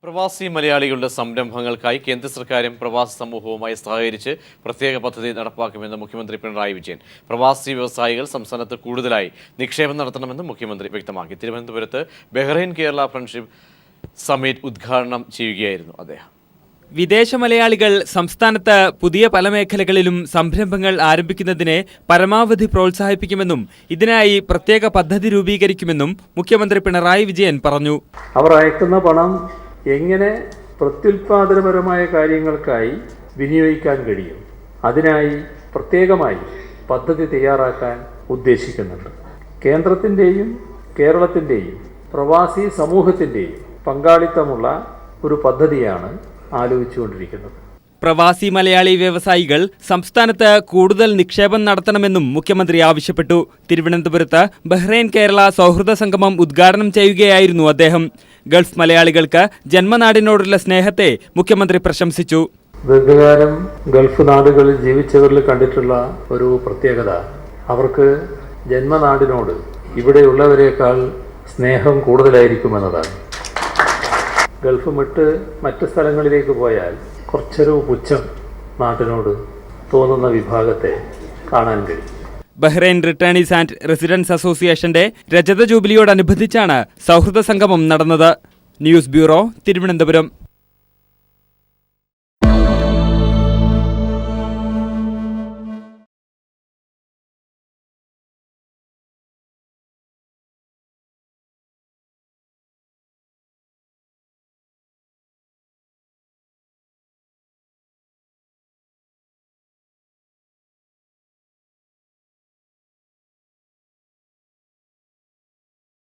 പ്രവാസി മലയാളികളുടെ സംരംഭങ്ങൾക്കായി കേന്ദ്ര സർക്കാരും പ്രവാസി സമൂഹവുമായി സഹകരിച്ച് പ്രത്യേക പദ്ധതി നടപ്പാക്കുമെന്ന് മുഖ്യമന്ത്രി പിണറായി വിജയൻ. പ്രവാസി വ്യവസായികൾ സംസ്ഥാനത്ത് കൂടുതലായി നിക്ഷേപം നടത്തണമെന്ന് മുഖ്യമന്ത്രി വ്യക്തമാക്കി. തിരുവനന്തപുരത്ത് ബഹ്റൈൻ കേരള ഫ്രണ്ട്ഷിപ്പ് സമ്മിറ്റ് ഉദ്ഘാടനം ചെയ്യുകയായിരുന്നു അദ്ദേഹം. വിദേശ മലയാളികൾ സംസ്ഥാനത്ത് പുതിയ പല മേഖലകളിലും സംരംഭങ്ങൾ ആരംഭിക്കുന്നതിനെ പരമാവധി പ്രോത്സാഹിപ്പിക്കുമെന്നും ഇതിനായി പ്രത്യേക പദ്ധതി രൂപീകരിക്കുമെന്നും മുഖ്യമന്ത്രി പിണറായി വിജയൻ പറഞ്ഞു. അവർ അയക്കുന്ന പണം എങ്ങനെ പ്രത്യുൽപാദനപരമായ കാര്യങ്ങൾക്കായി വിനിയോഗിക്കാൻ കഴിയും, അതിനായി പ്രത്യേകമായി പദ്ധതി തയ്യാറാക്കാൻ ഉദ്ദേശിക്കുന്നുണ്ട്. കേന്ദ്രത്തിൻ്റെയും കേരളത്തിൻ്റെയും പ്രവാസി സമൂഹത്തിൻ്റെയും പങ്കാളിത്തമുള്ള ഒരു പദ്ധതിയാണ് ആലോചിച്ചുകൊണ്ടിരിക്കുന്നത്. പ്രവാസി മലയാളി വ്യവസായികൾ സംസ്ഥാനത്ത് കൂടുതൽ നിക്ഷേപം നടത്തണമെന്നും മുഖ്യമന്ത്രി ആവശ്യപ്പെട്ടു. തിരുവനന്തപുരത്ത് ബഹ്റൈൻ കേരള സൗഹൃദ സംഗമം ഉദ്ഘാടനം ചെയ്യുകയായിരുന്നു അദ്ദേഹം. ഗൾഫ് മലയാളികൾക്ക് ജന്മനാടിനോടുള്ള സ്നേഹത്തെ മുഖ്യമന്ത്രി പ്രശംസിച്ചു. ദീർഘകാലം ഗൾഫ് നാടുകളിൽ ജീവിച്ചവരിൽ കണ്ടിട്ടുള്ള ഒരു പ്രത്യേകത, അവർക്ക് ജന്മനാടിനോട് ഇവിടെയുള്ളവരെക്കാൾ സ്നേഹം കൂടുതലായിരിക്കുമെന്നതാണ്. ഗൾഫ് വിട്ട് മറ്റ് സ്ഥലങ്ങളിലേക്ക് പോയാൽ കുറച്ചൊരു പുച്ഛം നാട്ടിനോട് തോന്നുന്ന വിഭാഗത്തെ കാണാൻ കഴിയും. ബഹ്റൈൻ റിട്ടേണീസ് ആൻഡ് റെസിഡൻസ് അസോസിയേഷന്റെ രജത ജൂബിലിയോടനുബന്ധിച്ചാണ് സൗഹൃദ സംഗമം നടന്നത്. News bureau, Thiruvananthapuram.